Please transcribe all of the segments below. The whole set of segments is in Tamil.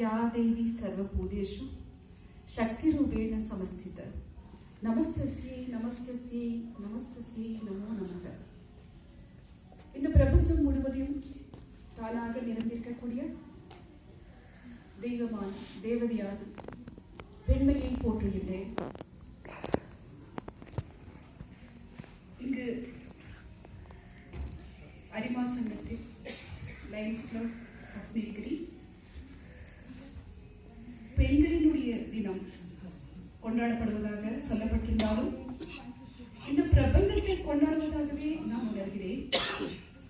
या देवी सर्वभूतेषु शक्तिरूपेण समस्थिता நமஸ்தஸ்யே நமஸ்தஸ்யே நமஸ்தஸ்யே நமோ நமக. இந்த பிரபஞ்சம் முழுவதையும் தானாக நிறைந்திருக்கக்கூடிய தெய்வமான தேவதையான பெண்மையை போற்றுகின்றேன். இங்கு அரிமா சங்கத்தில் லயன்ஸ் கிளப் ஆஃப் நீலகிரி பெண்களினுடைய தினம் கொண்டாடப்படுவதாக சொல்லப்பட்டிருந்தாலும் இந்த பிரபஞ்சத்தை கொண்டாடுவதாகவே நான் உணர்கிறேன்.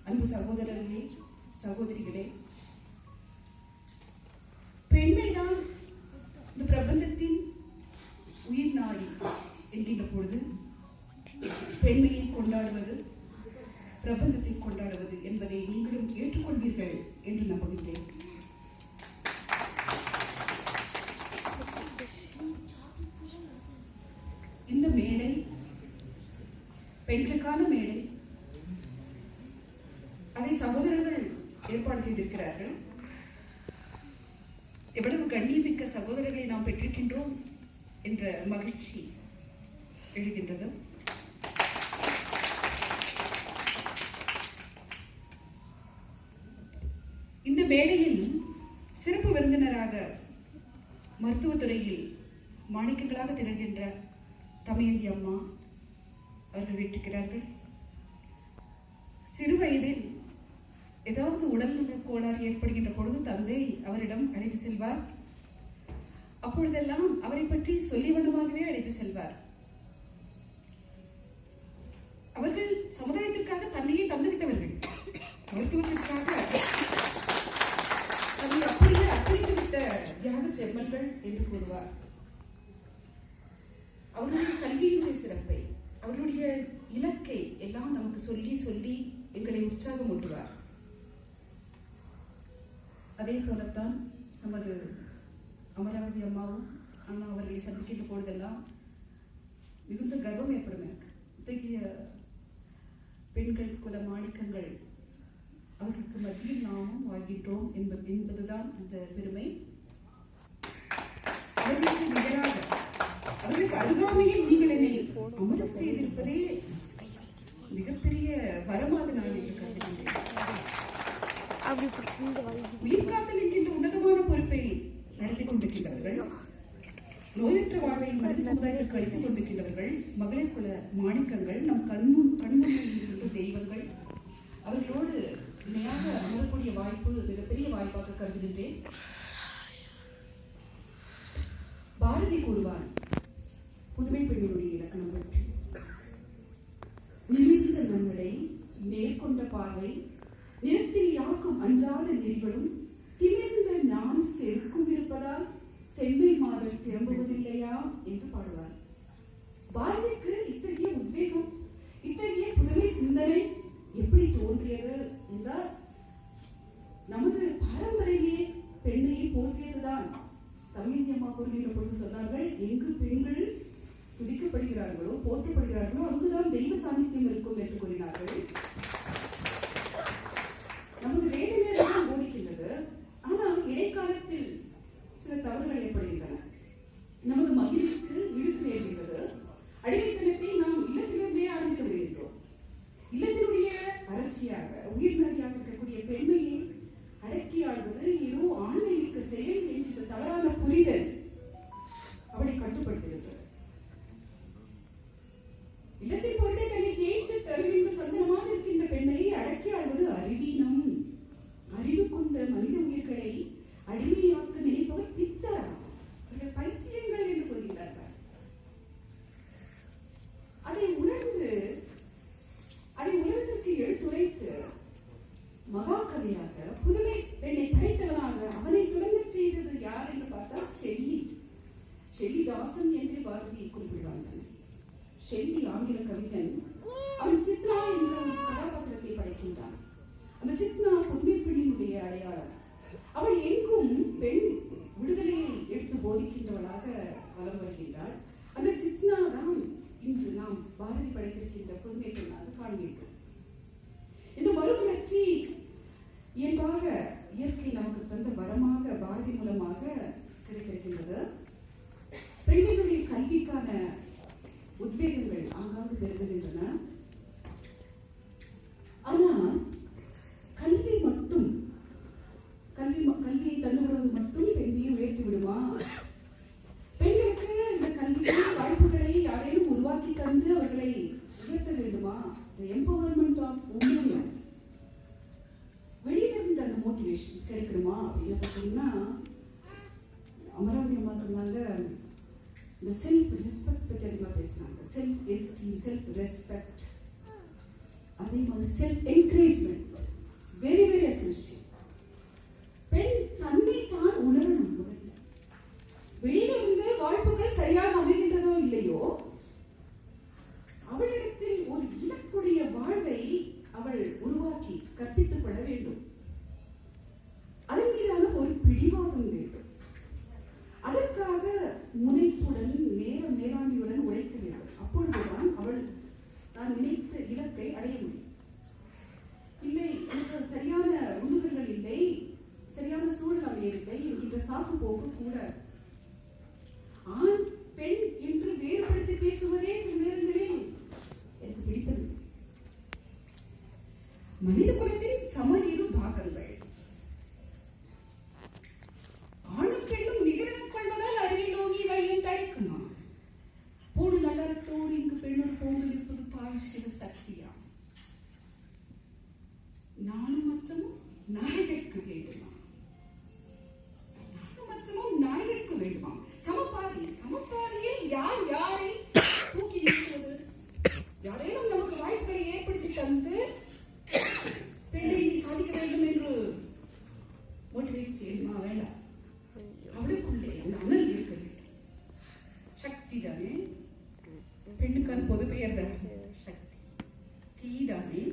அன்பு சகோதரர்களே, சகோதரிகளே, பெண்மைதான் இந்த பிரபஞ்சத்தின் உயிர் நாடி என்கின்ற பொழுது பெண்மையை கொண்டாடுவது பிரபஞ்சத்தை கொண்டாடுவது என்பதை நீங்களும் ஏற்றுக்கொள்வீர்கள் என்று நம்புகின்றேன். இந்த மேடை பெண்களுக்கான மேடை. அதை சகோதரர்கள் ஏற்பாடு செய்திருக்கிறார்கள். எவ்வளவு கண்ணியமிக்க சகோதரர்களை நாம் பெற்றிருக்கின்றோம் என்ற மகிழ்ச்சி எழுகின்றது. இந்த மேடையில் சிறப்பு விருந்தினராக மருத்துவத்துறையில் மாணிக்கங்களாக திகழ்கின்ற தமயந்தி அம்மா அவர்கள் வீட்டிருக்கிறார்கள். சிறு வயதில் ஏதாவது உடல்நல கோளாறு ஏற்படுகின்ற பொழுது தந்தை அவரிடம் அழைத்து செல்வார். அப்பொழுதெல்லாம் அவரை பற்றி சொல்லி வண்ணமாகவே அழைத்து செல்வார். அவர்கள் சமுதாயத்திற்காக தன்னையே தந்துவிட்டவர்கள். மருத்துவத்திற்காக தன்னை அப்படியே அர்ப்பணித்துவிட்ட தியாக செம்மல்கள் என்று கூறுவார். அவர்களுடைய கல்வியினுடைய சிறப்பை, அவர்களுடைய இலக்கை எல்லாம் நமக்கு சொல்லி சொல்லி எங்களை உற்சாகம் ஊட்டுவார். அதே போலத்தான் நமது அமராவதி அம்மாவும் அம்மா அவர்களை சந்திக்கின்ற பொழுதெல்லாம் மிகுந்த கர்வம் ஏற்படும். எனக்கு இத்தகைய பெண்கள் குல மாணிக்கங்கள் அவர்களுக்கு மத்தியில் நாமும் வாழ்கின்றோம் என்பதுதான் அந்த பெருமை. அவர்களுக்கு நிகராக அவர்களுக்கு அருகாமையில் நீங்கள் என்னை அமரச் செய்திருப்பதே மிகப்பெரிய வரமாக நான் என்று கருதுகின்றேன். உயிர்காத்தல் என்கின்ற உன்னதமான பொறுப்பை நடத்தி கொண்டிருக்கின்றவர்கள், நோயற்ற வாழ்வை மனித சமுதாயத்திற்கு அளித்துக் கொண்டிருக்கின்றவர்கள், மகளிர் குல மாணிக்கங்கள், நம் கண்முன்னில் இருக்கின்ற தெய்வங்கள், அவர்களோடு இணையாக அமரக்கூடிய வாய்ப்பு மிகப்பெரிய வாய்ப்பாக கருதுகின்றேன். பாரதி கூறுவார் புதுமை பெண்களுடைய இலக்கணம் பற்றி, நிமிர்ந்த நன்னடை, நேர்கொண்ட பார்வை, நிறத்தில் யாருக்கும் அஞ்சாத நெறிகளும், திமிர்ந்த நான் செருக்கும் இருப்பதால் செம்மை மாதம் திரும்புவதில்லையா என்று பாடுவார். பாரதிக்கு இத்தகைய உத்வேகம், இத்தகைய புதுமை சிந்தனை எப்படி தோன்றியது என்றால் நமது பாரம்பரிய பெண்மையை போற்றியதுதான். தமயந்தி அம்மா கூறுகின்ற பொழுது சொன்னார்கள், எங்கு பெண்கள் துதிக்கப்படுகிறார்களோ போற்றப்படுகிறார்களோ அங்குதான் தெய்வ சாநித்தியம் இருக்கும் என்று கூறினார்கள். நமது வேதமே போதிக்கின்றது. ஆனால் இடைக்காலத்தில் சில தவறுகள் ஏற்படுகின்றன. நமது மகிழ்ச்சிக்கு இழுக்கு ஏற்படுகிறது. அடிமைத்தனத்தை நாம் இல்லத்திலிருந்தே ஆரம்பித்து வருகின்றோம். இல்லத்தினுடைய அரசியாக உயிர் நாடியாக இருக்கக்கூடிய பெண்மையை அடக்கி ஆள்வது ஏதோ ஆன்மீக செயல் என்ற தவறான புரிதல் அவளை கட்டுப்படுத்துகிறது. இல்லத்தில் பொருளை தன்னை தேய்த்து தருகின்ற சந்தனமாக இருக்கின்ற பெண்மையை அடக்கி ஆள்வது அறிவீனம். அறிவு கொண்ட மனித உயிர்களை அடிமையாக்க நினைப்பவர் பித்தர், பைத்தியங்கள் என்று கூறுகிறார்கள். அதை உலகத்திற்கு எடுத்துரைத்து மகாகவியாக புதுமை பெண்ணை படைத்தவனாக அவனை தொடங்கச் செய்தது யார் என்று பார்த்தால் ஷெல்லிதாசன் என்று பாரதியை குறிப்பிடுவார்கள். ஷெல்லி ஆங்கில கவிஞன். அவன் சித்ரா என்ற ஒரு கதாபாத்திரத்தை படைக்கின்றான். அந்த சித்ரா புதுமை பெண்ணினுடைய அடையாளம். அவள் எங்கும் பெண் விடுதலையை எடுத்து போதிக்கின்றவளாக வலம் வருகின்றாள். அந்த சித்னா தான் இன்று நாம் பாரதி படைத்திருக்கின்ற புதுமை பெண்ணாக காண்கிறோம். இந்த மறுமலர்ச்சி இயல்பாக இயற்கை நமக்கு தந்த வரமாக பாரதி மூலமாக கிடைக்கின்றது. பெண்களுடைய கல்விக்கான உத்வேகங்கள் ஆங்காங்கு பெருகுகின்றன. ஆனால் கல்வியை தந்துவிடுவது மட்டும் பெண்ணையை உயர்த்தி விடுமா? பெண்களுக்கு இந்த கல்வியின் வாய்ப்புகளை யாரையும் உருவாக்கி தந்து அவர்களை உயர்த்த வேண்டுமா? எம்பவர்மெண்ட் ஆஃப் உமன் வெளியிலிருந்து அந்த மோட்டிவேஷன் கிடைக்கணுமா அப்படின்னு பார்த்தீங்கன்னா, அமராவதி அம்மா சொன்னாங்க, இந்த செல்ஃப் ரெஸ்பெக்ட் பற்றி அதிகமாக பேசினாங்க. செல்ஃப் எஸ்டீம், செல்ஃப் ரெஸ்பெக்ட், அதே மாதிரி self encouragement very very essential. பெண் தன்னை தான் உணரணும். முதல்ல வெளியில இருந்து வாய்ப்புகள் சரியாக அமைகின்றதோ இல்லையோ, அவளிடத்தில் ஒரு இலக்குடைய வாழ்வை அவள் உருவாக்கி கற்பித்துக் கொள்ள வேண்டும். அதன் மீதான ஒரு பிடிவாதம் வேண்டும். அதற்காக முனைப்புடன் நேர மேலாண்மையுடன் உழைக்க வேண்டும். அப்பொழுதுதான் அவள் நான் நினைத்த இலக்கை அடைய முடியும். இல்லை, எனக்கு சரியான உந்துதல்கள் இல்லை, சரியான சூழல் அமையவில்லை என்கின்ற சாக்கு போக்கு கூட. ஆண் பெண் என்று வேறுபடுத்தி பேசுவதே சில நேரங்களில் எனக்கு பிடித்தது. மனித குலத்தின் சம இரு பாகங்கள். ஆணும் பெண்ணும் நிகரன் கொள்வதால் அறிவில் நோங்கி வையும் தடைக்குமா? போடு நல்லறத்தோடு இங்கு பெண்ணொரு போது இருப்பது பாய் சிவ சக்தியா? நானும் மச்சமும் நாயகற்கு வேண்டுமா? நானும் மச்சமும் நாயகற்கு வேண்டுமா? சமபாதியில் யார் யாரை தூக்கி நிறுத்துவது? யாரேனும் நமக்கு வாய்ப்புகளை ஏற்படுத்தி தந்து பெண்ணை நீ சாதிக்க வேண்டும் என்று மோட்டிவேட் செய்யணுமா? வேண்டாம். அவளுக்குள்ளே அந்த அனல் இருக்க வேண்டும். சக்தி தானே பெண்ணுக்கான பொது பெயர் தான் சக்தி. தீதானே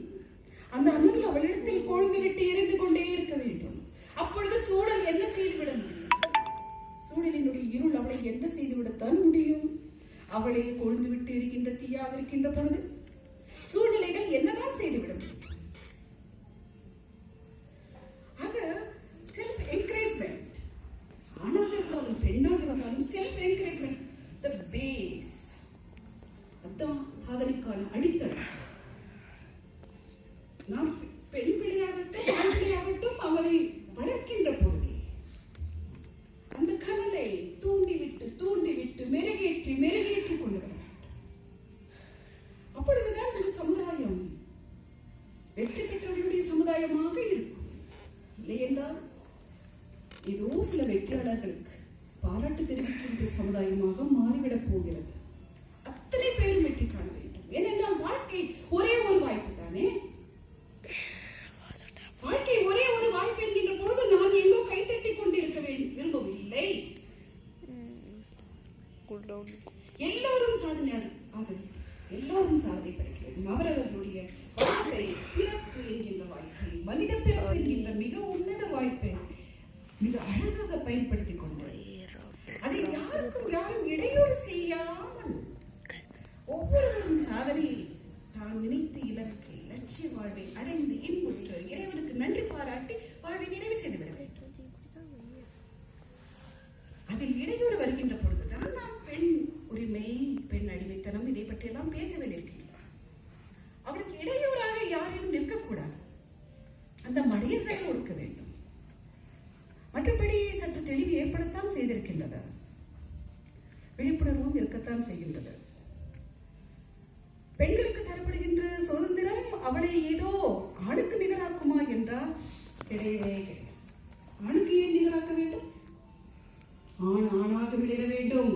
அந்த அனல் அவளிடத்தில் கொழுந்து விட்டு எரிந்து கொண்டே இருக்க வேண்டும். அப்பொழுது சூழல் என்ன செய்துவிட முடியும்? சூழலினுடைய இருள் அவளை என்ன செய்துவிடத்தான் முடியும்? அவளை கொழுந்து விட்டு எரிகின்ற தீயாக இருக்கின்ற பொழுது சூழ்நிலைகள் என்னதான் செய்துவிட முடியும்? ஆக செல்ஃப் என்கரேஜ்மெண்ட், ஆணாக இருந்தாலும் பெண்ணாக இருந்தாலும் செல்ஃப் என்கரேஜ்மெண்ட் தி பேஸ். அதான் சாதனைக்கான அடித்தளம். நாம் பெண் பிள்ளையாகட்டும் ஆண் பிள்ளையாகட்டும் அவரை வளர்க்கின்ற பொழுதே அந்த கனலை தூண்டிவிட்டு மெருகேற்றி கொண்டு வர வேண்டும். அப்பொழுதுதான் இந்த சமுதாயம் வெற்றி பெற்றவர்களுடைய சமுதாயமாக இருக்கும். இல்லை என்றால் ஏதோ சில வெற்றியாளர்களுக்கு பாராட்டு தெரிவிக்கின்ற சமுதாயமாக மாறிவிடப் போகிறது. அத்தனை பேரும் வெற்றி காண வேண்டும். ஏனென்றால் வாழ்க்கை ஒரே ஒரு வாய்ப்பு தானே. வாழ்க்கை ஒரே ஒரு வாய்ப்பு என்கின்ற பொழுது நான் எங்கோ கைத்தட்டி கொண்டிருக்க விரும்பவில்லை. எல்லோரும் சாதனையாளர் ஆக எல்லோரும் சாதனை படைக்க வேண்டும். அவரவர்களுடைய வாழ்க்கை பிறப்பு என்கின்ற வாய்ப்பை, மனித பிறப்பு என்கின்ற மிக உன்னத வாய்ப்பை மிக அழகாக பயன்படுத்திக் கொண்டு அதில் யாரும் இடையூறு செய்யாமல் ஒவ்வொருவரும் சாதனையை தான் நினைத்த இலக்கை லட்சிய வாழ்வை அடைந்து இன்புற்று இறைவனுக்கு நன்றி பாராட்டி வாழ்வை நிறைவு செய்துவிட வேண்டும். அதில் இடையூறு வருகின்ற பொழுதுதான் நாம் பெண் உரிமை, பெண் அடிமைத்தனம் இதை பற்றியெல்லாம் பேச வேண்டியிருக்கின்றோம். அவளுக்கு இடையூறாக யாரையும் நிற்கக்கூடாது. அந்த மனிதர்களை ஒடுக்க வேண்டும். மற்றபடி சற்று தெளிவு ஏற்படத்தான் செய்திருக்கின்றது. விழிப்புணர்வும் இருக்கத்தான் செய்கின்றது. பெண்களுக்கு தரப்படுகின்ற சுதந்திரம் அவளை ஏதோ ஆணுக்கு நிகராக்குமா என்றால் கிடையவே கிடையாது. ஆணுக்கு ஏன் நிகராக்க வேண்டும்? ஆண் ஆணாக விளைய வேண்டும்.